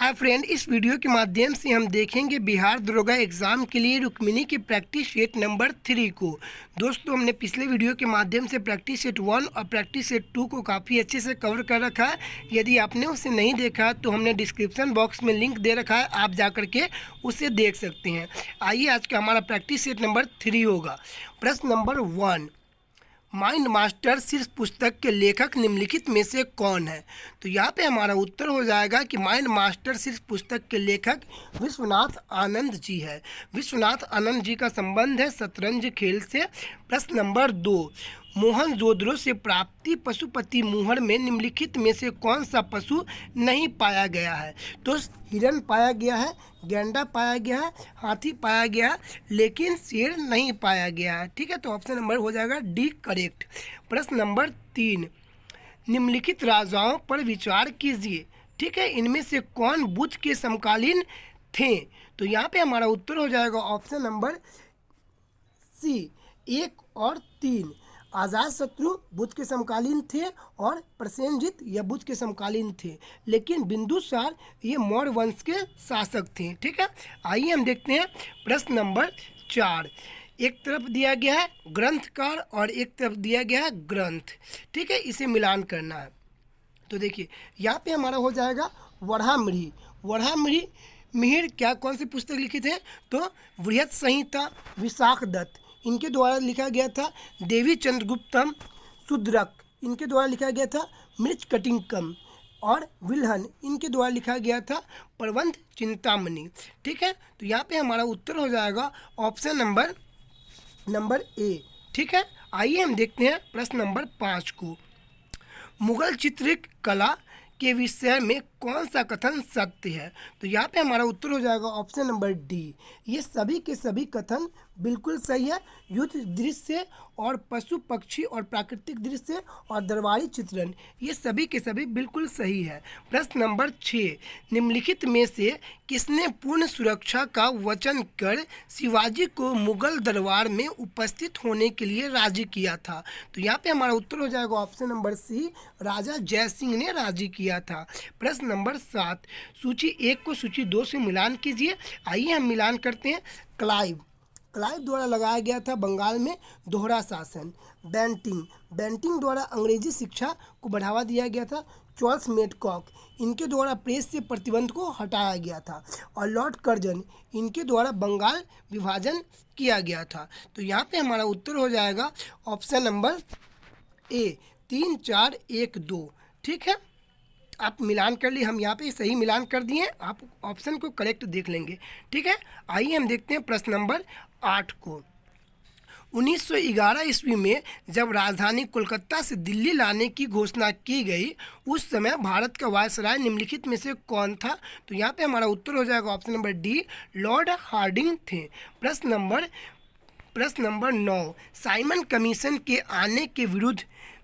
Hi friend, इस video के माध्यम से हम देखेंगे बिहार दरोगा एग्ज़ाम के लिए रुक्मिनी की प्रैक्टिस सेट नंबर 3 को। दोस्तों, हमने पिछले वीडियो के माध्यम से प्रैक्टिस सेट 1 और प्रैक्टिस सेट 2 को काफ़ी अच्छे से कवर कर रखा है। यदि आपने उसे नहीं देखा तो हमने डिस्क्रिप्शन बॉक्स में लिंक दे रखा है, आप जा कर के उसे देख सकते हैं। आइए, आज का हमारा प्रैक्टिस सेट नंबर 3 होगा। प्रश्न नंबर 1, माइंड मास्टर शीर्ष पुस्तक के लेखक निम्नलिखित में से कौन है? तो यहाँ पे हमारा उत्तर हो जाएगा कि माइंड मास्टर शीर्ष पुस्तक के लेखक विश्वनाथ आनंद जी है। विश्वनाथ आनंद जी का संबंध है शतरंज खेल से। प्रश्न नंबर 2, मोहनजोदड़ो से प्राप्ति पशुपति मुहर में निम्नलिखित में से कौन सा पशु नहीं पाया गया है? तो हिरन पाया गया है, गैंडा पाया गया है, हाथी पाया गया है, लेकिन शेर नहीं पाया गया है। ठीक है, तो ऑप्शन नंबर हो जाएगा डी करेक्ट। प्रश्न नंबर 3, निम्नलिखित राजाओं पर विचार कीजिए। ठीक है, इनमें से कौन बुद्ध के समकालीन थे? तो यहाँ पे हमारा उत्तर हो जाएगा ऑप्शन नंबर सी, 1 और 3। अजातशत्रु बुद्ध के समकालीन थे और प्रसेनजीत यह बुद्ध के समकालीन थे, लेकिन बिंदुसार ये मौर्य वंश के शासक थे। ठीक है, आइए हम देखते हैं प्रश्न नंबर 4। एक तरफ दिया गया है ग्रंथकार और एक तरफ दिया गया है ग्रंथ। ठीक है, इसे मिलान करना है। तो देखिए, यहाँ पे हमारा हो जाएगा वराहमिहिर। वराहमिहिर मिहिर क्या कौन सी पुस्तक लिखी थे? तो बृहत संहिता, विशाखदत्त इनके द्वारा लिखा गया था। देवी चंद्रगुप्तम, शूद्रक इनके द्वारा लिखा गया था। मृच्छकटिकम और विल्हन इनके द्वारा लिखा गया था प्रबंध चिंतामणि। ठीक है, तो यहाँ पे हमारा उत्तर हो जाएगा ऑप्शन नंबर ए। ठीक है, आइए हम देखते हैं प्रश्न नंबर 5 को। मुगल चित्रकला के विषय में कौन सा कथन सत्य है? तो यहाँ पे हमारा उत्तर हो जाएगा ऑप्शन नंबर डी। ये सभी के सभी कथन बिल्कुल सही है। युद्ध दृश्य और पशु पक्षी और प्राकृतिक दृश्य और दरबारी चित्रण ये सभी के सभी बिल्कुल सही है। प्रश्न नंबर 6, निम्नलिखित में से किसने पूर्ण सुरक्षा का वचन कर शिवाजी को मुगल दरबार में उपस्थित होने के लिए राजी किया था? तो यहाँ पे हमारा उत्तर हो जाएगा ऑप्शन नंबर सी, राजा जय सिंह ने राजी किया था। प्रश्न नंबर 7, सूची 1 को सूची 2 से मिलान कीजिए। आइए हम मिलान करते हैं। क्लाइव द्वारा लगाया गया था बंगाल में दोहरा शासन। बेंटिंग द्वारा अंग्रेजी शिक्षा को बढ़ावा दिया गया था। चार्ल्स मेडकॉक इनके द्वारा प्रेस से प्रतिबंध को हटाया गया था। और लॉर्ड कर्जन इनके द्वारा बंगाल विभाजन किया गया था। तो यहाँ पे हमारा उत्तर हो जाएगा ऑप्शन नंबर ए, 3, 4, 1, 2। ठीक है, आप मिलान कर लिए, हम यहाँ पे सही मिलान कर दिए, आप ऑप्शन को करेक्ट देख लेंगे। ठीक है, आइए हम देखते हैं प्रश्न नंबर 8 को। 1911 ईस्वी में जब राजधानी कोलकाता से दिल्ली लाने की घोषणा की गई, उस समय भारत का वायसराय निम्नलिखित में से कौन था? तो यहाँ पे हमारा उत्तर हो जाएगा option number D, Lord Hardinge थे। प्रश्न नंबर 9, साइमन कमीशन के आने के विरुद्ध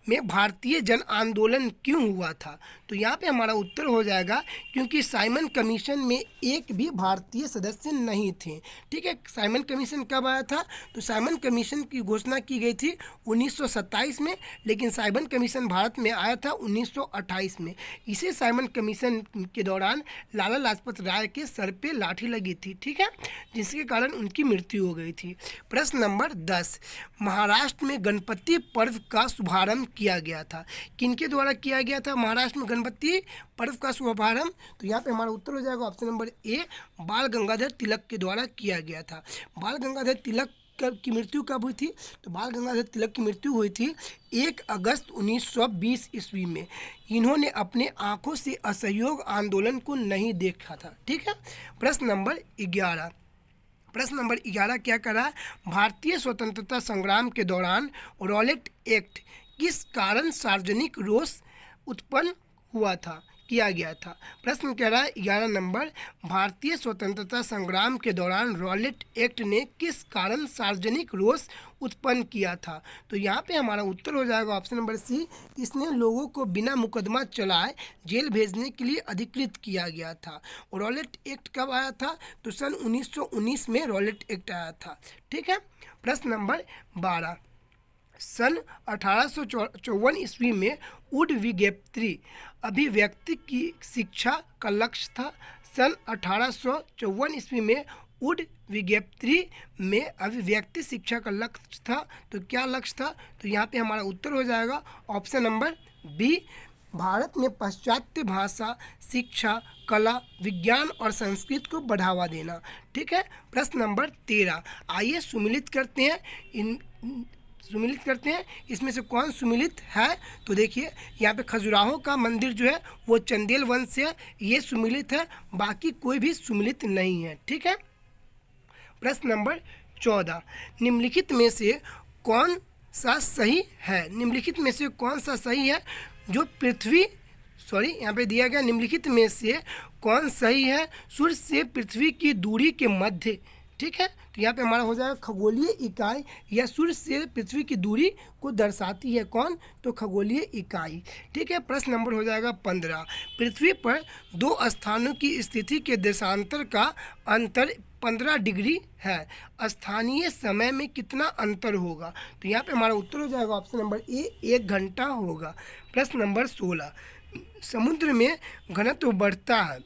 में भारतीय जन आंदोलन क्यों हुआ था? तो यहाँ पे हमारा उत्तर हो जाएगा क्योंकि साइमन कमीशन में एक भी भारतीय सदस्य नहीं थे। ठीक है, साइमन कमीशन कब आया था? तो साइमन कमीशन की घोषणा की गई थी 1927 में, लेकिन साइमन कमीशन भारत में आया था 1928 में। इसी साइमन कमीशन के दौरान लाला लाजपत राय के सर पे लाठी लगी थी। ठीक है, जिसके कारण उनकी मृत्यु हो गई थी। प्रश्न नंबर 10, महाराष्ट्र में गणपति पर्व का शुभारंभ किया गया था। किनके द्वारा किया गया था महाराष्ट्र में गणपति पर्व का शुभारंभ? तो यहाँ पे हमारा उत्तर हो जाएगा ऑप्शन नंबर ए, बाल गंगाधर तिलक के द्वारा किया गया था। बाल गंगाधर तिलक की मृत्यु कब हुई थी? तो बाल गंगाधर तिलक की मृत्यु हुई थी 1 अगस्त 1920 ईस्वी में। इन्होंने अपने आंखों से असहयोग आंदोलन को नहीं देखा था। ठीक है, प्रश्न नंबर 11 क्या करा? भारतीय स्वतंत्रता संग्राम के दौरान रॉलेट एक्ट किस कारण सार्वजनिक रोष उत्पन्न किया गया था? प्रश्न कह रहा है 11 नंबर, भारतीय स्वतंत्रता संग्राम के दौरान रॉलेट एक्ट ने किस कारण सार्वजनिक रोष उत्पन्न किया था? तो यहाँ पे हमारा उत्तर हो जाएगा ऑप्शन नंबर सी, इसने लोगों को बिना मुकदमा चलाए जेल भेजने के लिए अधिकृत किया गया था। रॉलेट एक्ट कब आया था? तो सन 1919 में रॉलेट एक्ट आया था। ठीक है, प्रश्न नंबर 12, सन 1854 ईस्वी में उड विज्ञप्ति अभिव्यक्ति की शिक्षा का लक्ष्य था। सन 1854 ईस्वी में उड विज्ञप्ति में अभिव्यक्ति शिक्षा का लक्ष्य था। तो क्या लक्ष्य था? तो यहाँ पे हमारा उत्तर हो जाएगा ऑप्शन नंबर बी, भारत में पाश्चात्य भाषा, शिक्षा, कला, विज्ञान और संस्कृत को बढ़ावा देना। ठीक है। प्रश्न नंबर 13, आइए सुमिलित करते हैं इसमें से कौन सुमिलित है। तो देखिए यहाँ पे खजुराहो का मंदिर जो है वो चंदेल वंश से है, ये सुमिलित है, बाकी कोई भी सुमिलित नहीं है। ठीक है। प्रश्न नंबर 14, निम्नलिखित में से कौन सा सही है? निम्नलिखित में से कौन सा सही है? जो यहाँ पे दिया गया निम्नलिखित में से कौन सही है? सूर्य से पृथ्वी की दूरी के मध्य। ठीक है। तो यहाँ पे हमारा हो जाएगा खगोलीय इकाई, या सूर्य से पृथ्वी की दूरी को दर्शाती है कौन? तो खगोलीय इकाई। ठीक है। प्रश्न नंबर हो जाएगा 15, पृथ्वी पर दो स्थानों की स्थिति के देशांतर का अंतर 15 डिग्री है, स्थानीय समय में कितना अंतर होगा? तो यहाँ पे हमारा उत्तर हो जाएगा ऑप्शन नंबर ए, 1 घंटा होगा। प्रश्न नंबर 16, समुद्र में घनत्व बढ़ता है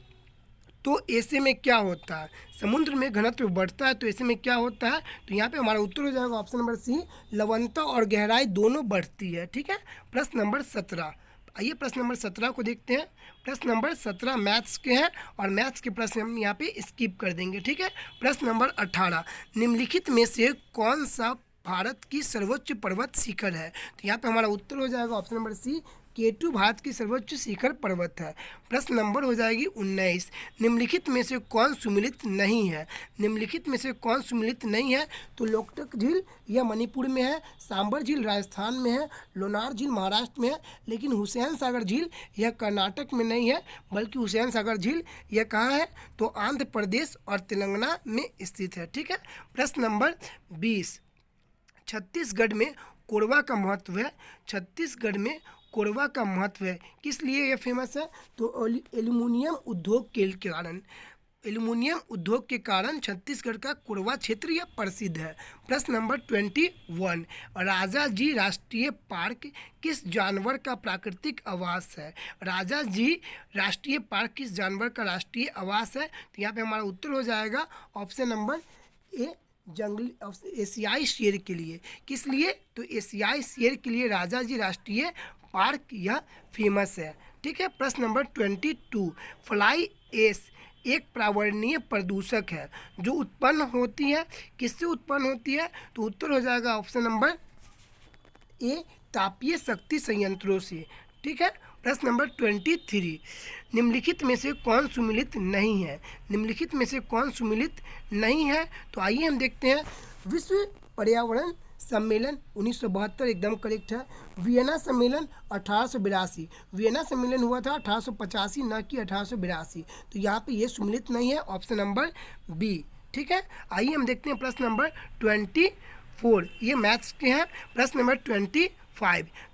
तो ऐसे में क्या होता है? समुद्र में घनत्व बढ़ता है तो ऐसे में क्या होता है? तो यहाँ पे हमारा उत्तर हो जाएगा ऑप्शन नंबर सी, लवणता और गहराई दोनों बढ़ती है। ठीक है। प्रश्न नंबर 17, आइए प्रश्न नंबर 17 को देखते हैं। प्रश्न नंबर 17 मैथ्स के हैं और मैथ्स के प्रश्न हम यहाँ पे स्किप कर देंगे। ठीक है। प्रश्न नंबर 18, निम्नलिखित में से कौन सा भारत की सर्वोच्च पर्वत शिखर है? तो यहाँ पे हमारा उत्तर हो जाएगा ऑप्शन नंबर सी, K2 भारत की सर्वोच्च शिखर पर्वत है। प्रश्न नंबर हो जाएगी 19, निम्नलिखित में से कौन सुमिलित नहीं है? निम्नलिखित में से कौन सुमिलित नहीं है? तो लोकटक झील यह मणिपुर में है, सांबर झील राजस्थान में है, लोनार झील महाराष्ट्र में है, लेकिन हुसैन सागर झील यह कर्नाटक में नहीं है, बल्कि हुसैन सागर झील यह कहाँ है? तो आंध्र प्रदेश और तेलंगाना में स्थित है। ठीक है। प्रश्न नंबर 20, छत्तीसगढ़ में कोरबा का महत्व है। छत्तीसगढ़ में कोरबा का महत्व है, किस लिए यह फेमस है? तो एल्युमिनियम उद्योग के कारण। एल्युमिनियम उद्योग के कारण छत्तीसगढ़ का कोरबा क्षेत्र यह प्रसिद्ध है। प्रश्न नंबर 21, राजा जी राष्ट्रीय पार्क किस जानवर का प्राकृतिक आवास है? राजा जी राष्ट्रीय पार्क किस जानवर का राष्ट्रीय आवास है? तो यहाँ पे हमारा उत्तर हो जाएगा ऑप्शन नंबर ए, जंगली एशियाई शेर के लिए। किस लिए? तो एशियाई शेर के लिए राजा जी राष्ट्रीय पार्क यह फेमस है। ठीक है। प्रश्न नंबर 22, फ्लाई एश एक पर्यावरणीय प्रदूषक है जो उत्पन्न होती है, किससे उत्पन्न होती है? तो उत्तर हो जाएगा ऑप्शन नंबर ए, तापीय शक्ति संयंत्रों से। ठीक है। प्रश्न नंबर 23, निम्नलिखित में से कौन सुमिलित नहीं है? निम्नलिखित में से कौन सुमिलित नहीं है? तो आइए हम देखते हैं। विश्व पर्यावरण सम्मेलन 1972 एकदम करेक्ट है। वियना सम्मेलन 1882, वियना सम्मेलन हुआ था 1885, न कि 1882। तो यहाँ पे ये सुमिलित नहीं है, ऑप्शन नंबर बी। ठीक है। आइए हम देखते हैं प्रश्न नंबर 24, ये मैथ्स के हैं। प्रश्न नंबर 25,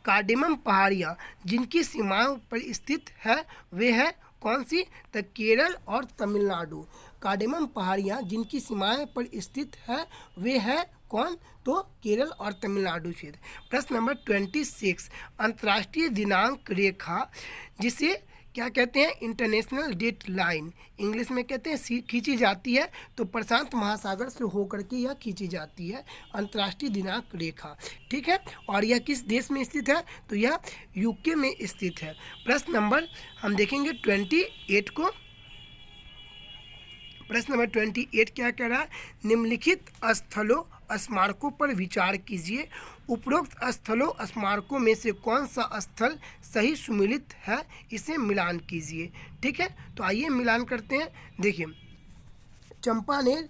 कार्डेमम पहाड़ियाँ जिनकी सीमाओं पर स्थित है वे है कौन सी? तो केरल और तमिलनाडु। कार्डेमम पहाड़ियाँ जिनकी सीमाएं पर स्थित है वे है कौन? तो केरल और तमिलनाडु क्षेत्र। प्रश्न नंबर 26, अंतर्राष्ट्रीय दिनांक रेखा जिसे क्या कहते हैं? इंटरनेशनल डेट लाइन, इंग्लिश में कहते हैं खींची जाती है, तो प्रशांत महासागर से होकर के यह खींची जाती है अंतर्राष्ट्रीय दिनांक रेखा। ठीक है। और यह किस देश में स्थित है? तो यह यूके में स्थित है। प्रश्न नंबर हम देखेंगे 28 को। प्रश्न नंबर 28 क्या कह रहा है? निम्नलिखित स्थलों स्मारकों पर विचार कीजिए। उपरोक्त स्थलों स्मारकों में से कौन सा स्थल सही सुमिलित है, इसे मिलान कीजिए। ठीक है। तो आइए मिलान करते हैं। देखिए, चंपानेर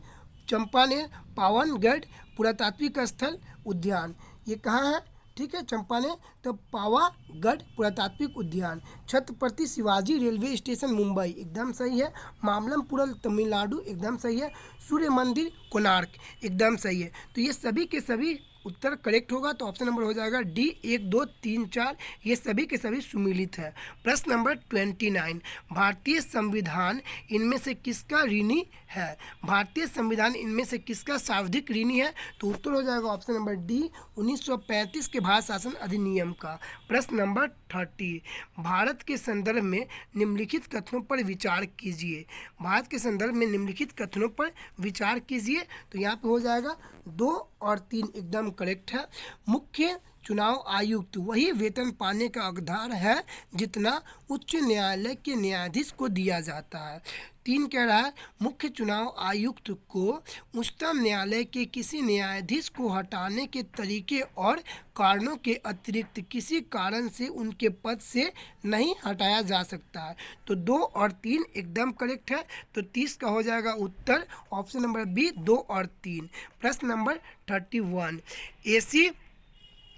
पावनगढ़ पुरातात्विक स्थल उद्यान, ये कहाँ है? ठीक है। चंपानेर तो पावागढ़ पुरातात्विक उद्यान। छत्रपति शिवाजी रेलवे स्टेशन मुंबई एकदम सही है। मामल्लपुरम तमिलनाडु एकदम सही है। सूर्य मंदिर कोणार्क एकदम सही है। तो ये सभी के सभी उत्तर करेक्ट होगा तो ऑप्शन नंबर हो जाएगा डी 1, 2, 3, 4 ये सभी के सभी सुमिलित है। प्रश्न नंबर 29, भारतीय संविधान इनमें से किसका ऋणी है? भारतीय संविधान इनमें से किसका सर्वाधिक ऋणी है? तो उत्तर हो जाएगा ऑप्शन नंबर डी 1935 के भारत शासन अधिनियम का। प्रश्न नंबर 30, भारत के संदर्भ में निम्नलिखित कथनों पर विचार कीजिए। भारत के संदर्भ में निम्नलिखित कथनों पर विचार कीजिए। तो यहाँ पे हो जाएगा 2 और 3 एकदम करेक्ट है। मुख्य चुनाव आयुक्त वही वेतन पाने का हकदार है जितना उच्च न्यायालय के न्यायाधीश को दिया जाता है। 3 कह रहा है मुख्य चुनाव आयुक्त को उच्चतम न्यायालय के किसी न्यायाधीश को हटाने के तरीके और कारणों के अतिरिक्त किसी कारण से उनके पद से नहीं हटाया जा सकता है। तो 2 और 3 एकदम करेक्ट है। तो 30 का हो जाएगा उत्तर ऑप्शन नंबर बी 2 और 3। प्रश्न नंबर 31,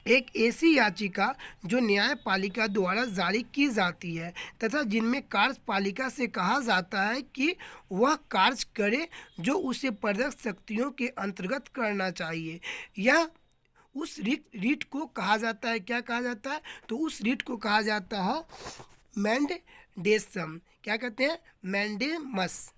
एक ऐसी याचिका जो न्यायपालिका द्वारा जारी की जाती है तथा जिनमें कार्यपालिका से कहा जाता है कि वह कार्य करे जो उसे प्रदत्त शक्तियों के अंतर्गत करना चाहिए, यह उस रीट को कहा जाता है। क्या कहा जाता है? तो उस रीट को कहा जाता है मैंडेसम। क्या कहते हैं? मैंडेमस।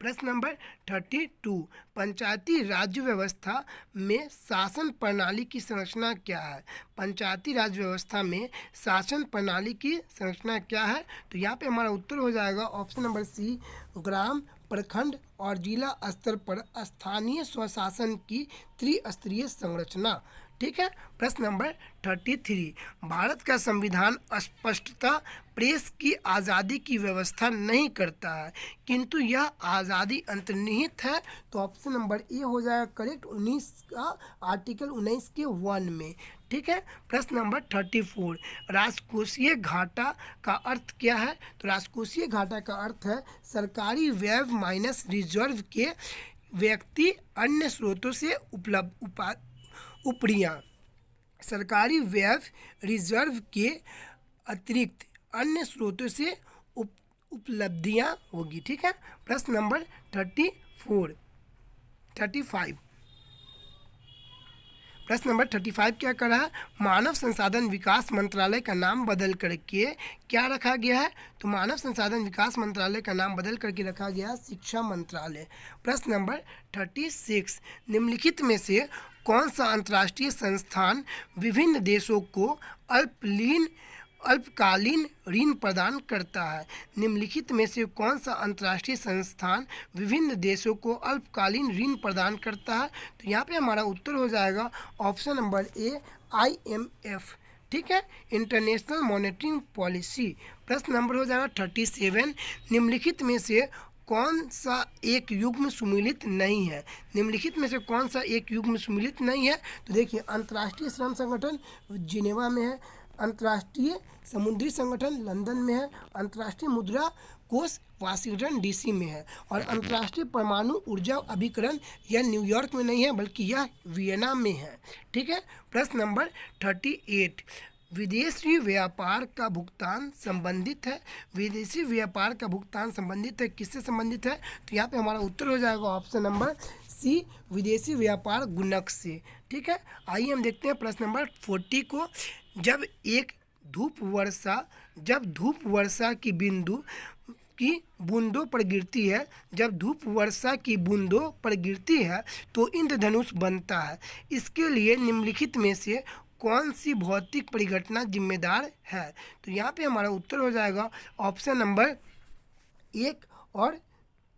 प्रश्न नंबर 32, पंचायती राज व्यवस्था में शासन प्रणाली की संरचना क्या है? पंचायती राज व्यवस्था में शासन प्रणाली की संरचना क्या है? तो यहाँ पे हमारा उत्तर हो जाएगा ऑप्शन नंबर सी, ग्राम, प्रखंड और जिला स्तर पर स्थानीय स्वशासन की त्रिस्तरीय संरचना। ठीक है। प्रश्न नंबर 33, भारत का संविधान स्पष्टतः प्रेस की आज़ादी की व्यवस्था नहीं करता है किंतु यह आज़ादी अंतर्निहित है। तो ऑप्शन नंबर ए हो जाएगा करेक्ट 19 का आर्टिकल 19 के 1 में। ठीक है। प्रश्न नंबर 34, राजकोषीय घाटा का अर्थ क्या है? तो राजकोषीय घाटा का अर्थ है सरकारी व्यय माइनस रिजर्व के व्यक्ति अन्य स्रोतों से उपरियां सरकारी व्यय रिजर्व के अतिरिक्त अन्य स्रोतों से उपलब्धियां होगी। ठीक है। प्रश्न नंबर 35, प्रश्न नंबर 35 क्या कर रहा है? मानव संसाधन विकास मंत्रालय का नाम बदल करके क्या रखा गया है? तो मानव संसाधन विकास मंत्रालय का नाम बदल करके रखा गया शिक्षा मंत्रालय। प्रश्न नंबर 36, निम्नलिखित में से कौन सा अंतर्राष्ट्रीय संस्थान विभिन्न देशों को अल्पकालीन ऋण प्रदान करता है? निम्नलिखित में से कौन सा अंतर्राष्ट्रीय संस्थान विभिन्न देशों को अल्पकालीन ऋण प्रदान करता है? तो यहाँ पे हमारा उत्तर हो जाएगा ऑप्शन नंबर ए, IMF। ठीक है, इंटरनेशनल मॉनेटरी पॉलिसी। प्रश्न नंबर हो जाएगा 37, निम्नलिखित में से कौन सा एक युग्म सुमिलित नहीं है? निम्नलिखित में से कौन सा एक युग्म सुमिलित नहीं है? तो देखिए, अंतर्राष्ट्रीय श्रम संगठन जिनेवा में है, अंतर्राष्ट्रीय समुद्री संगठन लंदन में है, अंतर्राष्ट्रीय मुद्रा कोष वाशिंगटन DC में है, और अंतर्राष्ट्रीय परमाणु ऊर्जा अभिकरण यह न्यूयॉर्क में नहीं है बल्कि यह वियना में है। ठीक है। प्रश्न नंबर 38, विदेशी व्यापार का भुगतान संबंधित है। विदेशी व्यापार का भुगतान संबंधित है, किससे संबंधित है? तो यहाँ पे हमारा उत्तर हो जाएगा ऑप्शन नंबर सी, विदेशी व्यापार गुणक से। ठीक है। आइए हम देखते हैं प्रश्न नंबर 40 को। जब धूप वर्षा की बूंदों पर गिरती है, जब धूप वर्षा की बूंदों पर गिरती है तो इंद्रधनुष बनता है। इसके लिए निम्नलिखित में से कौन सी भौतिक परिघटना जिम्मेदार है? तो यहाँ पे हमारा उत्तर हो जाएगा ऑप्शन नंबर 1 और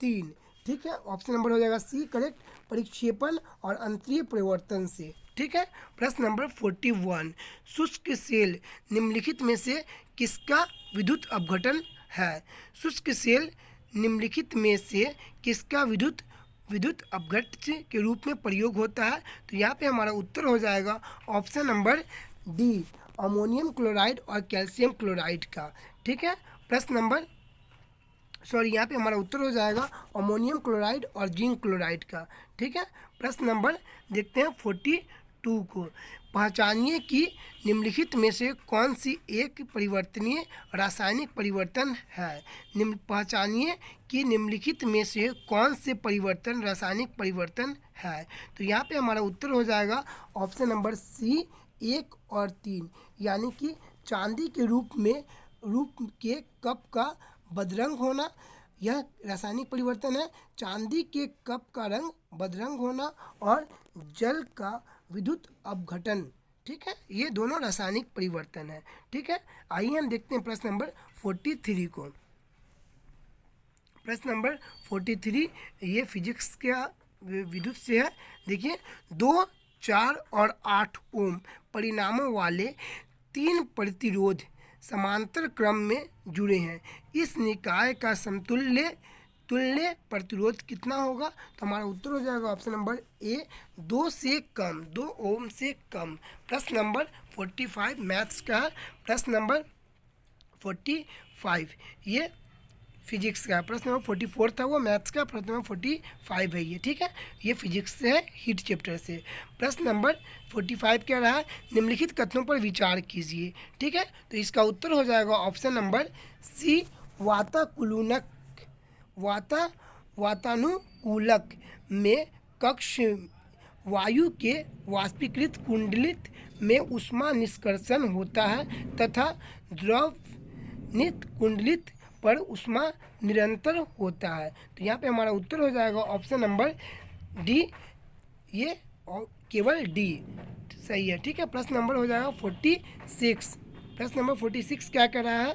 3। ठीक है, ऑप्शन नंबर हो जाएगा सी करेक्ट, परिक्षेपण और अंतरीय परिवर्तन से। ठीक है। प्रश्न नंबर 41, शुष्क सेल निम्नलिखित में से किसका विद्युत अपघटन है? शुष्क सेल निम्नलिखित में से किसका विद्युत अपघट्य के रूप में प्रयोग होता है? तो यहाँ पे हमारा उत्तर हो जाएगा option number D, ammonium chloride और कैल्शियम क्लोराइड का। ठीक है। यहाँ पे हमारा उत्तर हो जाएगा अमोनियम क्लोराइड और जिंक क्लोराइड का। ठीक है। प्रश्न नंबर देखते हैं 2 को। पहचानिए कि निम्नलिखित में से कौन सी एक परिवर्तनीय रासायनिक परिवर्तन है। पहचानिए कि निम्नलिखित में से कौन से परिवर्तन रासायनिक परिवर्तन है। तो यहाँ पे हमारा उत्तर हो जाएगा ऑप्शन नंबर सी 1 और 3, यानी कि चांदी के रूप के कप का बदरंग होना, यह रासायनिक परिवर्तन है। चांदी के कप का रंग बदरंग होना और जल का विद्युत अपघटन, ठीक है, ये दोनों रासायनिक परिवर्तन है। ठीक है, आइए हम देखते हैं प्रश्न नंबर 43 को। प्रश्न नंबर 43 ये फिजिक्स का विद्युत से है। देखिए, 2, 4 और 8 ओम परिणामों वाले 3 प्रतिरोध समांतर क्रम में जुड़े हैं। इस निकाय का समतुल्य प्रतिरोध कितना होगा। तो हमारा उत्तर हो जाएगा ऑप्शन नंबर ए 2 से कम, 2 ओम से कम। प्रश्न नंबर 45 मैथ्स का है। प्रश्न नंबर 45 ये फिजिक्स का है। प्रश्न नंबर 44 था वो मैथ्स का, प्रश्न नंबर 45 है ये। ठीक है, ये फिजिक्स से है, हीट चैप्टर से। प्रश्न नंबर 45 क्या रहा है, निम्नलिखित कथनों पर विचार कीजिए। ठीक है, तो इसका उत्तर हो जाएगा ऑप्शन नंबर सी वातानुकूलक में कक्ष वायु के वाष्पीकृत कुंडलित में ऊष्मा निष्कर्षण होता है तथा द्रवनित कुंडलित पर ऊष्मा निरंतर होता है। तो यहाँ पे हमारा उत्तर हो जाएगा ऑप्शन नंबर डी, ये केवल डी सही है। ठीक है, प्रश्न नंबर हो जाएगा 46। प्रश्न नंबर 46 क्या कर रहा है,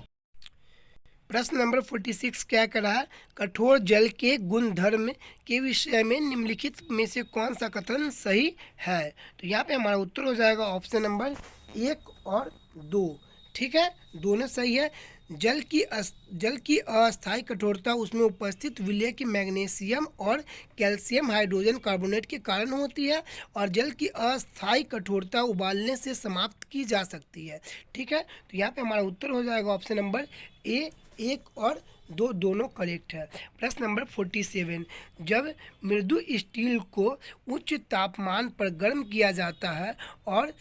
प्रश्न नंबर 46 क्या कर रहा है, कठोर जल के गुणधर्म के विषय में निम्नलिखित में से कौन सा कथन सही है। तो यहाँ पे हमारा उत्तर हो जाएगा ऑप्शन नंबर 1 और 2। ठीक है, दोनों सही है। जल की अस्थायी कठोरता उसमें उपस्थित विलय के मैग्नीशियम और कैल्शियम हाइड्रोजन कार्बोनेट के कारण होती है और जल की अस्थायी कठोरता उबालने से समाप्त की जा सकती है। ठीक है, तो यहाँ पे हमारा उत्तर हो जाएगा ऑप्शन नंबर ए 1 और 2 दोनों करेक्ट है। प्रश्न नंबर 47, जब मृदु स्टील को उच्च तापमान पर गर्म किया जाता है और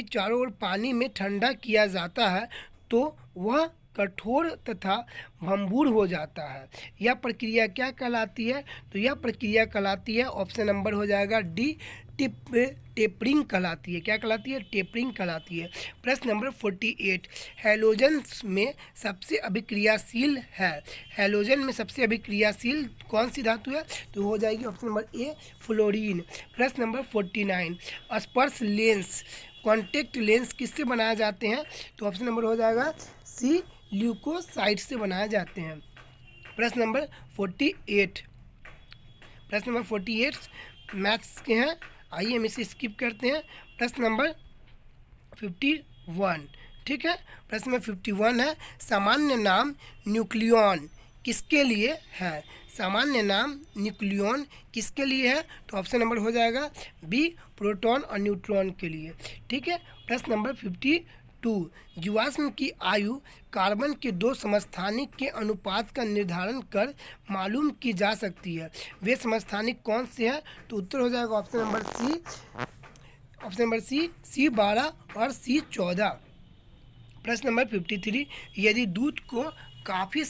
चारों ओर पानी में ठंडा किया जाता है तो वह कठोर तथा भंगुर हो जाता है। यह प्रक्रिया क्या कहलाती है। तो यह प्रक्रिया कहलाती है ऑप्शन नंबर हो जाएगा डी, टेपरिंग कहलाती है। क्या कहलाती है, टेपरिंग कहलाती है। प्रश्न नंबर 48, हैलोजन में सबसे अभिक्रियाशील है। हैलोजन में सबसे अभिक्रियाशील कौन सी धातु है। तो हो जाएगी ऑप्शन नंबर ए फ्लोरीन। प्रश्न नंबर 49, स्पर्श लेंस कॉन्टेक्ट लेंस किससे बनाए जाते हैं। तो ऑप्शन नंबर हो जाएगा सी ल्यूकोसाइड से बनाए जाते हैं। प्रश्न नंबर 48, प्रश्न नंबर 48 मैथ्स के हैं, आइए हम इसे स्किप करते हैं। प्रश्न नंबर 51, ठीक है, प्रश्न नंबर 51 है, सामान्य नाम न्यूक्लियॉन किसके लिए है। सामान्य नाम न्यूक्लियॉन किसके लिए है। तो ऑप्शन नंबर हो जाएगा बी, प्रोटॉन और न्यूट्रॉन के लिए। ठीक है, प्रश्न नंबर 52, जीवाश्म की आयु कार्बन के 2 समस्थानिक के अनुपात का निर्धारण कर मालूम की जा सकती है। वे समस्थानिक कौन से हैं। तो उत्तर हो जाएगा ऑप्शन नंबर सी, C12 और C14। प्रश्न नंबर 53, यदि दूध को काफ़ी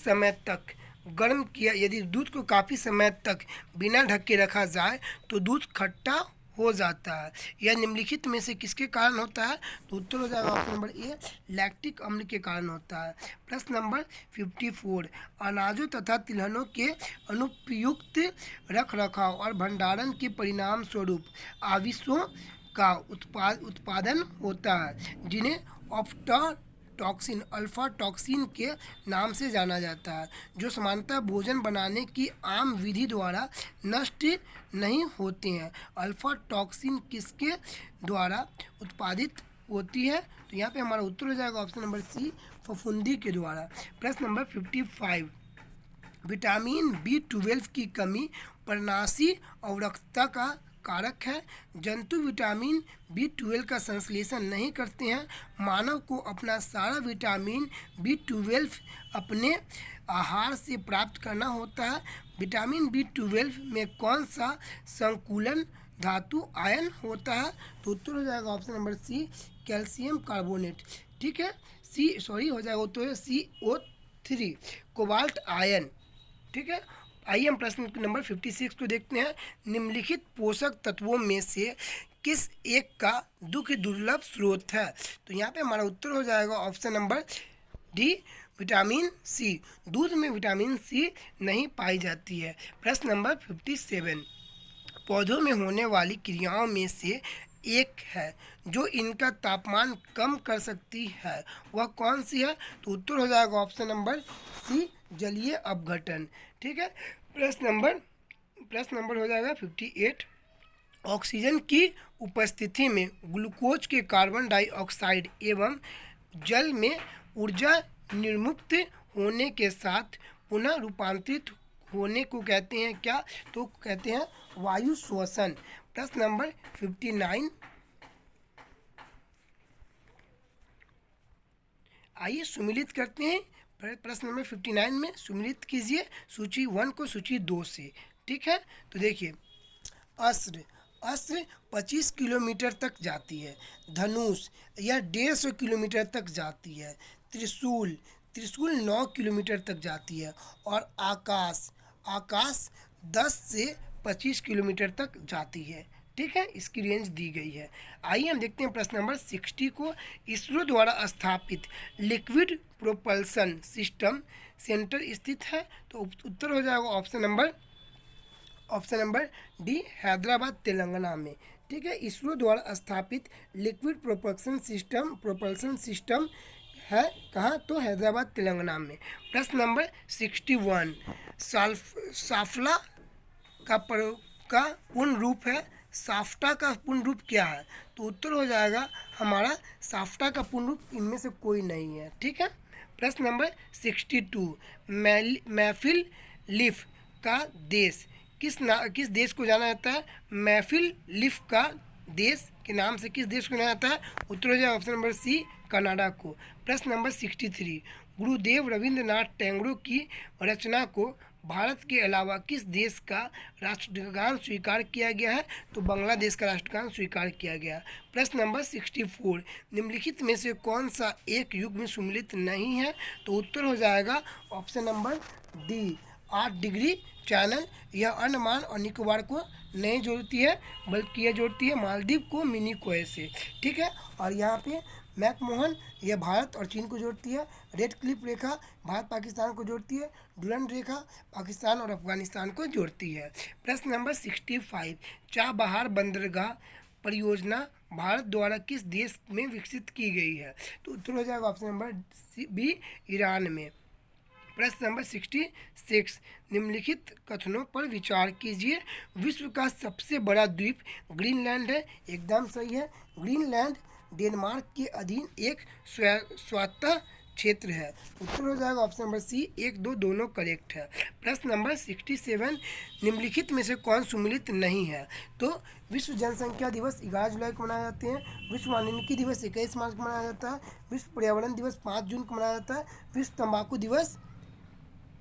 समय तक बिना ढके रखा जाए तो दूध खट्टा हो जाता है। यह निम्नलिखित में से किसके कारण होता है। तो उत्तर हो जाएगा ऑप्शन नंबर ए, लैक्टिक अम्ल के कारण होता है। प्रश्न नंबर 54, अनाजों तथा तिलहनों के अनुपयुक्त रखरखाव और भंडारण के परिणाम स्वरूप आविशों का उत्पादन होता है जिन्हें अल्फा टॉक्सिन के नाम से जाना जाता है, जो सामान्यतः भोजन बनाने की आम विधि द्वारा नष्ट नहीं होते हैं। अल्फा टॉक्सिन किसके द्वारा उत्पादित होती है। तो यहाँ पे हमारा उत्तर हो जाएगा ऑप्शन नंबर सी, फफूंदी के द्वारा। प्रश्न नंबर 55, विटामिन B12 की कमी पर्णपाती अवरक्तता का कारक है। जंतु विटामिन B12 का संश्लेषण नहीं करते हैं। मानव को अपना सारा विटामिन B12 अपने आहार से प्राप्त करना होता है। विटामिन B12 में कौन सा संकुलन धातु आयन होता है? तो उत्तर हो जाएगा option number C, calcium carbonate. ठीक है, हो जाएगा तो CO3, कोबाल्ट आयन। ठीक है, आइए हम प्रश्न नंबर 56 को देखते हैं। निम्नलिखित पोषक तत्वों में से किस एक का दुख दुर्लभ स्रोत है? तो यहाँ पे हमारा उत्तर हो जाएगा option number D, vitamin C. दूध में विटामिन सी नहीं पाई जाती है। प्रश्न नंबर 57, पौधों में होने वाली क्रियाओं में से एक है जो इनका तापमान कम कर सकती है, वह कौन सी है? तो उत्तर हो जाएगा ऑप्शन नंबर सी, जलीय अपघटन। ठीक है, प्रश्न नंबर हो जाएगा 58, ऑक्सीजन की उपस्थिति में ग्लूकोज के कार्बन डाइऑक्साइड एवं जल में ऊर्जा निर्मुक्त होने के साथ पुनः रूपांतरित होने को कहते हैं क्या? तो कहते हैं वायु श्वसन। प्रश्न नंबर 59, आइए सुमिलित करते हैं। प्रश्न नंबर 59 में सुमिलित कीजिए सूची 1 को सूची 2 से। ठीक है, तो देखिए, अस्त्र 25 किलोमीटर तक जाती है। धनुष यह 150 किलोमीटर तक जाती है। त्रिशूल 9 किलोमीटर तक जाती है। और आकाश 10 से 25 किलोमीटर तक जाती है। ठीक है, इसकी रेंज दी गई है। आइए हम देखते हैं प्रश्न नंबर 60 को। इसरो द्वारा स्थापित लिक्विड प्रोपल्सन सिस्टम सेंटर स्थित है? तो उत्तर हो जाएगा option number D, Hyderabad Telangana में। ठीक है, इसरो द्वारा स्थापित लिक्विड प्रोपल्सन सिस्टम है कहाँ? तो हैदराबाद तेलंगाना में। प्रश्न नंबर 61, साफला का पूर्ण रूप है। साफ्टा का पूर्ण रूप क्या है? तो उत्तर हो जाएगा हमारा साफ्टा का पूर्ण रूप इनमें से कोई नहीं है। ठीक है, प्रश्न नंबर 62, महफिल लीफ का देश किस देश को जाना जाता है? महफिल लीफ का देश के नाम से किस देश को जाना जाता है? उत्तर हो जाएगा ऑप्शन नंबर सी, कनाडा को। प्रश्न नंबर 63, गुरुदेव रविंद्रनाथ टैगोर की रचना को भारत के अलावा किस देश का राष्ट्रगान स्वीकार किया गया है? तो बांग्लादेश का राष्ट्रगान स्वीकार किया गया। प्रश्न नंबर 64, निम्नलिखित में से कौन सा एक युग में सम्मिलित नहीं है? तो उत्तर हो जाएगा option number D, 8 degree channel. यह अंडमान और निकोबार को नहीं जोड़ती है, बल्कि यह जोड़ती है मालदीव को मिनीकोय से। ठीक है, और यहाँ पे मैकमोहन यह भारत और चीन को जोड़ती है। रेड क्लिफ रेखा भारत पाकिस्तान को जोड़ती है। डुरंड रेखा पाकिस्तान और अफगानिस्तान को जोड़ती है। प्रश्न नंबर 65, चाबहार बंदरगाह परियोजना भारत द्वारा किस देश में विकसित की गई है? तो उत्तर हो जाएगा ऑप्शन नंबर बी, ईरान में। प्रश्न नंबर 66, निम्नलिखित कथनों पर विचार कीजिए। विश्व का सबसे बड़ा द्वीप ग्रीनलैंड है। एकदम सही है। ग्रीनलैंड डेनमार्क के अधीन एक स्वायत्त क्षेत्र है। उत्तर हो जाएगा ऑप्शन नंबर सी, 1, 2 दोनों करेक्ट है। प्रश्न नंबर 67, निम्नलिखित में से कौन सम्मिलित नहीं है? तो विश्व जनसंख्या दिवस 11 जुलाई को मनाए जाते हैं। विश्व वानिकी दिवस 21 मार्च को मनाया जाता है। विश्व पर्यावरण दिवस 5 जून को मनाया जाता है। विश्व तंबाकू दिवस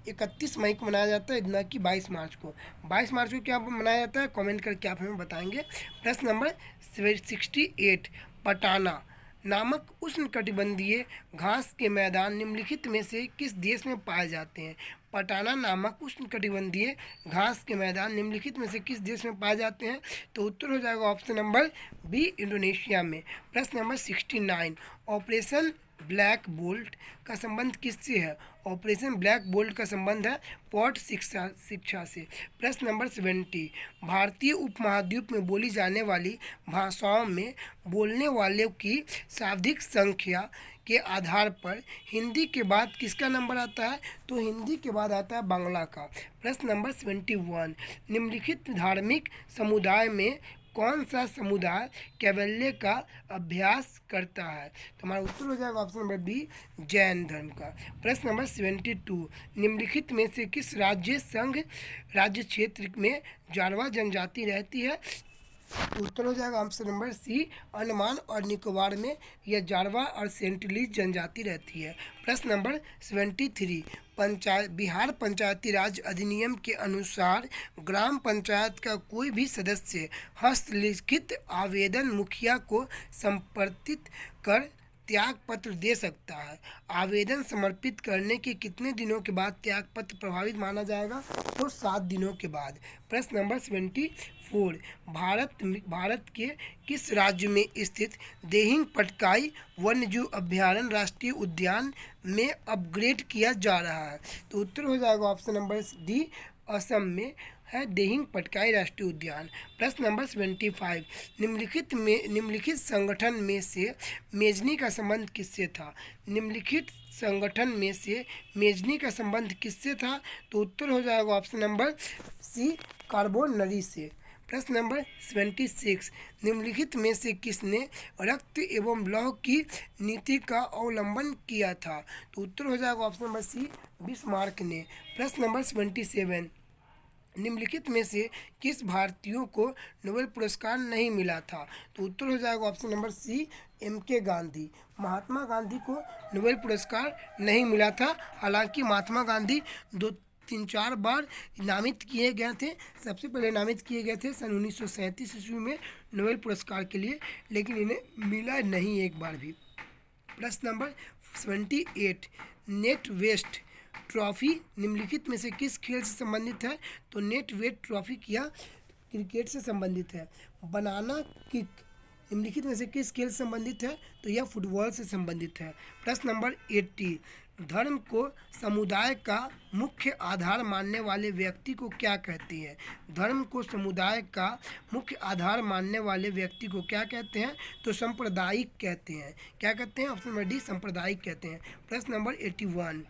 31 मई को मनाया जाता है, न कि 22 मार्च को। 22 मार्च को क्या मनाया जाता है? कमेंट करके आप हमें बताएंगे। प्रश्न नंबर 68, पटाना नामक उष्णकटिबंधीय घास के मैदान निम्नलिखित में से किस देश में पाए जाते हैं? पटाना नामक उष्णकटिबंधीय घास के मैदान निम्नलिखित में से किस देश में पाए जाते हैं? तो उत्तर हो जाएगा ऑप्शन नंबर बी, इंडोनेशिया में। प्रश्न नंबर 69, ऑपरेशन ब्लैक बोल्ट का संबंध किससे है? ऑपरेशन ब्लैक बोल्ट का संबंध है पौध शिक्षा से। प्रश्न नंबर 70, भारतीय उपमहाद्वीप में बोली जाने वाली भाषाओं में बोलने वालों की शाब्दिक संख्या के आधार पर हिंदी के बाद किसका नंबर आता है? तो हिंदी के बाद आता है बांग्ला का। प्रश्न नंबर 71, निम्नलिखित धार्मिक समुदाय में कौन सा समुदाय कैवल्य का अभ्यास करता है? तो हमारा उत्तर हो जाएगा ऑप्शन नंबर बी, जैन धर्म का। प्रश्न नंबर 72, निम्नलिखित में से किस राज्य क्षेत्र में जारवा जनजाति रहती है? तो उत्तर हो जाएगा ऑप्शन नंबर सी, अंडमान और निकोबार में यह जारवा और सेंटिलीज जनजाति रहती है। प्रश्न नंबर 73, बिहार पंचायती राज अधिनियम के अनुसार ग्राम पंचायत का कोई भी सदस्य हस्तलिखित आवेदन मुखिया को संपर्कित कर त्याग पत्र दे सकता है। आवेदन समर्पित करने के कितने दिनों के बाद त्याग पत्र प्रभावित माना जाएगा? तो 7 दिनों के बाद। प्रश्न नंबर 74, भारत के किस राज्य में स्थित देहिंग पटकाई वन्यजीव अभ्यारण्य राष्ट्रीय उद्यान में अपग्रेड किया जा रहा है? तो उत्तर हो जाएगा ऑप्शन नंबर डी, असम में है देहिंग पटकाई राष्ट्रीय उद्यान। प्रश्न नंबर 75, निम्नलिखित संगठन में से मेजनी का संबंध किससे था? निम्नलिखित संगठन में से मेजनी का संबंध किससे था? तो उत्तर हो जाएगा ऑप्शन नंबर सी, कार्बोनरी से। प्रश्न नंबर 76, निम्नलिखित में से किसने रक्त एवं लौह की नीति का अवलंबन किया था? तो उत्तर हो जाएगा ऑप्शन नंबर सी, बिस्मार्क ने। प्रश्न नंबर 77, निम्नलिखित में से किस भारतीयों को नोबेल पुरस्कार नहीं मिला था? तो उत्तर हो जाएगा option number C, MK Gandhi. Mahatma Gandhi को नोबेल पुरस्कार नहीं मिला था। हालांकि महात्मा गांधी 2-3-4 बार नामित किए गए थे। सबसे पहले नामित किए गए थे सन 1937 ईस्वी में नोबेल पुरस्कार के लिए, लेकिन इन्हें मिला नहीं एक बार भी। प्रश्न नंबर 78, नेट वेस्ट ट्रॉफी निम्नलिखित में से किस खेल से संबंधित है? तो नेट वेट ट्रॉफी किया क्रिकेट से संबंधित है। बनाना किक निम्नलिखित में से किस खेल से संबंधित है? तो यह फुटबॉल से संबंधित है। प्रश्न नंबर 80, धर्म को समुदाय का मुख्य आधार मानने वाले व्यक्ति को क्या कहते हैं? धर्म को समुदाय का मुख्य आधार मानने वाले व्यक्ति को क्या कहते हैं? तो सांप्रदायिक कहते हैं। क्या कहते हैं? ऑप्शन नंबर डी, सांप्रदायिक कहते हैं। प्रश्न नंबर 81,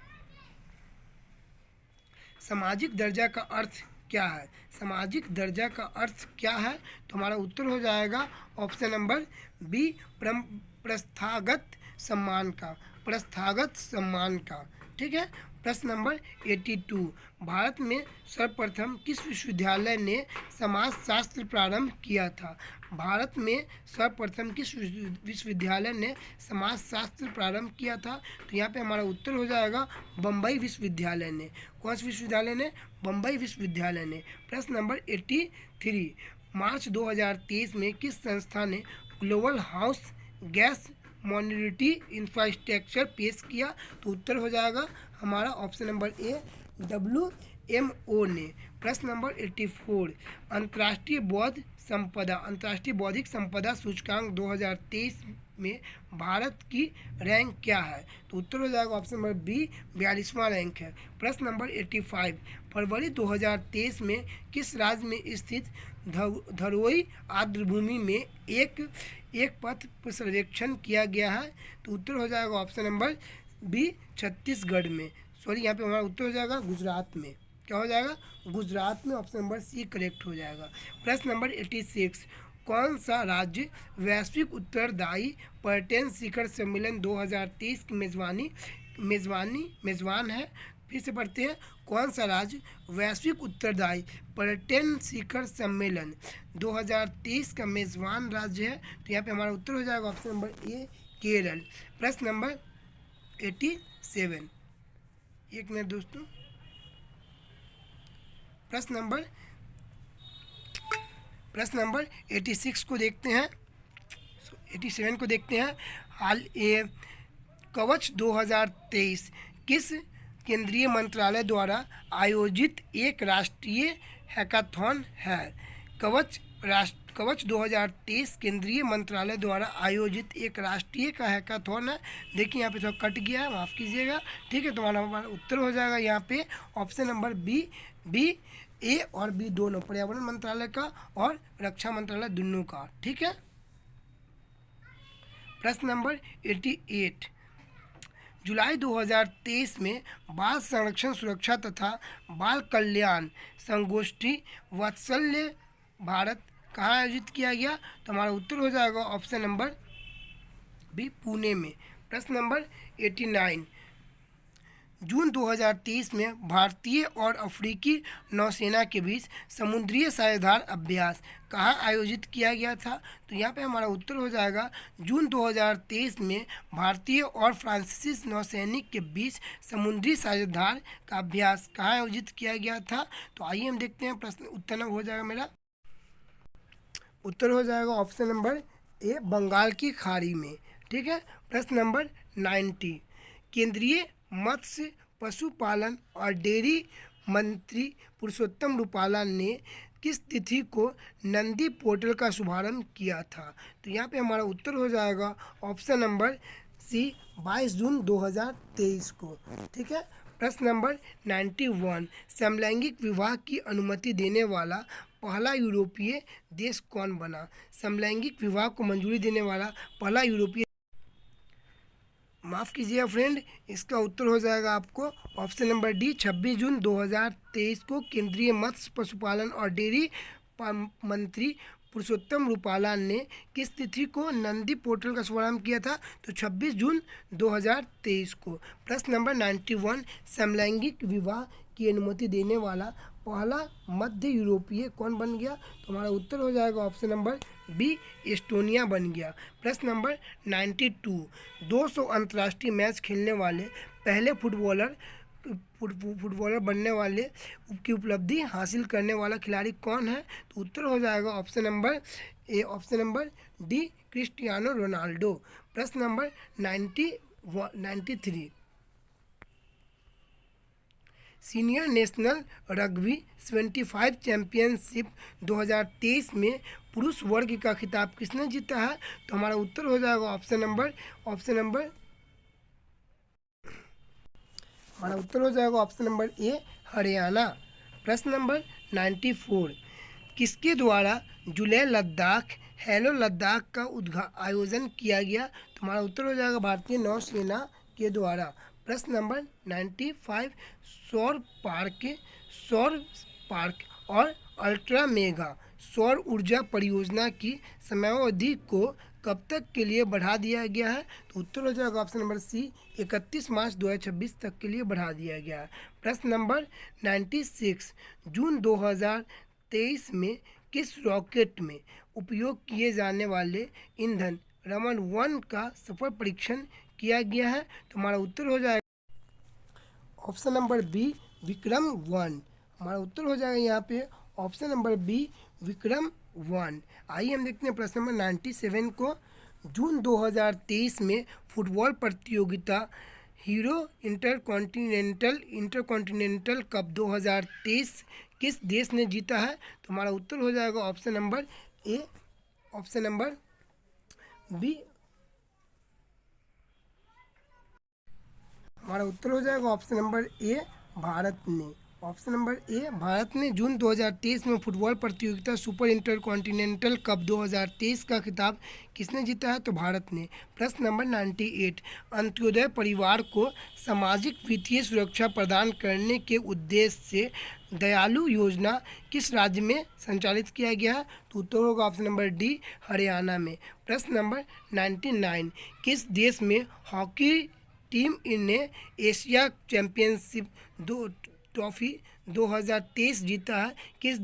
सामाजिक दर्जा का अर्थ क्या है? सामाजिक दर्जा का अर्थ क्या है? तो हमारा उत्तर हो जाएगा ऑप्शन नंबर बी, प्रस्थागत सम्मान का। प्रस्थागत सम्मान का, ठीक है। प्रश्न नंबर 82, भारत में सर्वप्रथम किस विश्वविद्यालय ने समाजशास्त्र प्रारंभ किया था? भारत में सर्वप्रथम किस विश्वविद्यालय ने समाजशास्त्र प्रारंभ किया था? तो यहाँ पे हमारा उत्तर हो जाएगा बम्बई विश्वविद्यालय ने। कौन से विश्वविद्यालय ने? बम्बई विश्वविद्यालय ने। प्रश्न नंबर 83, मार्च 2023 में किस संस्था ने ग्लोबल हाउस गैस मॉनिटरिटी इंफ्रास्ट्रक्चर पेश किया? तो उत्तर हो जाएगा हमारा ऑप्शन नंबर ए, WMO ने। प्रश्न नंबर 84, अंतर्राष्ट्रीय बौद्धिक संपदा सूचकांक 2023 में भारत की रैंक क्या है? तो उत्तर हो जाएगा ऑप्शन नंबर बी, 42वां रैंक है। प्रश्न नंबर 85, फरवरी 2023 में किस राज्य में स्थित धरोई आर्द्रभूमि में एक पथ सर्वेक्षण किया गया है? तो उत्तर हो जाएगा ऑप्शन नंबर बी, छत्तीसगढ़ में। सॉरी, यहाँ पे हमारा उत्तर हो जाएगा गुजरात में। क्या हो जाएगा? गुजरात में। ऑप्शन नंबर सी करेक्ट हो जाएगा। प्रश्न नंबर 86, कौन सा राज्य वैश्विक उत्तरदायी पर्यटन शिखर सम्मेलन 2023 की मेजबान है? फिर से पढ़ते हैं, कौन सा राज्य वैश्विक उत्तरदायी पर्यटन शिखर सम्मेलन 2023 का मेजबान राज्य है? तो यहाँ पे हमारा उत्तर हो जाएगा ऑप्शन नंबर ए, केरल। प्रश्न नंबर 87, एक मिनट दोस्तों। प्रश्न नंबर 86 को देखते हैं, 87 को देखते हैं। कवच 2023 किस केंद्रीय मंत्रालय द्वारा आयोजित एक राष्ट्रीय हैकाथॉन है? कवच 2023 केंद्रीय मंत्रालय द्वारा आयोजित एक राष्ट्रीय का हैकाथॉन है। देखिए यहाँ पे थोड़ा कट गया है, माफ़ कीजिएगा, ठीक है। तो हमारा उत्तर हो जाएगा यहाँ पे ऑप्शन नंबर बी, ए और बी दोनों, पर्यावरण मंत्रालय का और रक्षा मंत्रालय दोनों का, ठीक है। प्रश्न नंबर 88, जुलाई 2023 में बाल संरक्षण सुरक्षा तथा बाल कल्याण संगोष्ठी वात्सल्य भारत कहाँ आयोजित किया गया? तो हमारा उत्तर हो जाएगा ऑप्शन नंबर बी, पुणे में। प्रश्न नंबर 89, जून 2023 में भारतीय और अफ्रीकी नौसेना के बीच समुद्री साझेदार अभ्यास कहाँ आयोजित किया गया था? तो यहाँ पे हमारा उत्तर हो जाएगा जून 2023 में भारतीय और फ्रांसीसी नौसैनिक के बीच समुद्री साझेदार का अभ्यास कहाँ आयोजित किया गया था? तो आइए हम देखते हैं प्रश्न उत्तर हो जाएगा मेरा उत्तर हो जाएगा ऑप्शन नंबर ए, बंगाल की खाड़ी में। ठीक है। प्रश्न नंबर 90, केंद्रीय मत्स्य पशुपालन और डेयरी मंत्री पुरुषोत्तम रूपाला ने किस तिथि को नंदी पोर्टल का शुभारंभ किया था? तो यहाँ पे हमारा उत्तर हो जाएगा ऑप्शन नंबर सी, 22 जून 2023 को। ठीक है। प्रश्न नंबर 91, समलैंगिक विवाह की अनुमति देने वाला पहला यूरोपीय देश कौन बना? समलैंगिक विवाह को मंजूरी देने वाला पहला यूरोपीय, माफ़ कीजिएगा फ्रेंड, इसका उत्तर हो जाएगा आपको ऑप्शन नंबर डी, 26 जून 2023 को केंद्रीय मत्स्य पशुपालन और डेयरी मंत्री पुरुषोत्तम रूपाला ने किस तिथि को नंदी पोर्टल का शुभारंभ किया था? तो 26 जून 2023 को। प्रश्न नंबर 91, समलैंगिक विवाह की अनुमति देने वाला पहला मध्य यूरोपीय कौन बन गया? तो हमारा उत्तर हो जाएगा ऑप्शन नंबर बी, एस्टोनिया बन गया। प्रश्न नंबर 92, 200 अंतर्राष्ट्रीय मैच खेलने वाले पहले फुटबॉलर बनने वाले की उपलब्धि हासिल करने वाला खिलाड़ी कौन है? तो उत्तर हो जाएगा option number A, option number D, Cristiano Ronaldo. प्रश्न नंबर 93, सीनियर नेशनल रग्बी 75 चैंपियनशिप 2023 में पुरुष वर्ग का खिताब किसने जीता है? तो हमारा उत्तर हो जाएगा ऑप्शन नंबर हमारा उत्तर हो जाएगा ऑप्शन नंबर ए, हरियाणा। प्रश्न नंबर 94, किसके द्वारा जुले लद्दाख हेलो लद्दाख का आयोजन किया गया? तो हमारा उत्तर हो जाएगा भारतीय नौसेना के द्वारा। प्रश्न नंबर 95, सौर पार्क और अल्ट्रा मेगा सौर ऊर्जा परियोजना की समयावधि को कब तक के लिए बढ़ा दिया गया है? तो उत्तर हो जाएगा ऑप्शन नंबर सी, 31 मार्च 2026 तक के लिए बढ़ा दिया गया है। प्रश्न नंबर 96, जून 2023 में किस रॉकेट में उपयोग किए जाने वाले ईंधन रमन 1 का सफल परीक्षण किया गया है? तो हमारा उत्तर हो जाएगा ऑप्शन नंबर बी, विक्रम 1। हमारा उत्तर हो जाएगा यहाँ पे ऑप्शन नंबर बी, विक्रम 1। आइए हम देखते हैं प्रश्न नंबर 97 को। जून 2023 में फुटबॉल प्रतियोगिता हीरो इंटरकॉन्टिनेंटल कप 2023 किस देश ने जीता है? तो हमारा उत्तर हो जाएगा option number A, option number B, हमारा उत्तर हो जाएगा ऑप्शन नंबर ए, भारत ने। ऑप्शन नंबर ए, भारत ने जून 2023 में फुटबॉल प्रतियोगिता सुपर इंटरकॉन्टिनेंटल कप 2023 का खिताब किसने जीता है? तो भारत ने। प्रश्न नंबर 98, अंत्योदय परिवार को सामाजिक वित्तीय सुरक्षा प्रदान करने के उद्देश्य से दयालु योजना किस राज्य में संचालित किया गया है? तो उत्तर होगा ऑप्शन नंबर डी, हरियाणा में। प्रश्न नंबर 99, किस देश में हॉकी टीम ने एशिया चैंपियनशिप ट्रॉफी 2023 जीता है? किस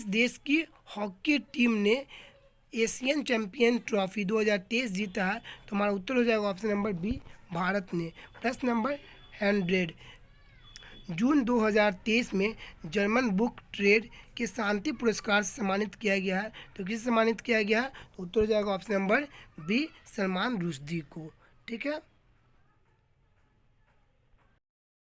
देश की हॉकी टीम ने एशियन चैंपियन ट्रॉफी 2023 जीता है? तो हमारा उत्तर हो जाएगा ऑप्शन नंबर बी, भारत ने। प्रश्न नंबर 100, जून 2023 में जर्मन बुक ट्रेड के शांति पुरस्कार से सम्मानित किया गया है। तो किसे सम्मानित किया गया है? तो उत्तर हो जाएगा option number B, Salman Rushdie को। ठीक है।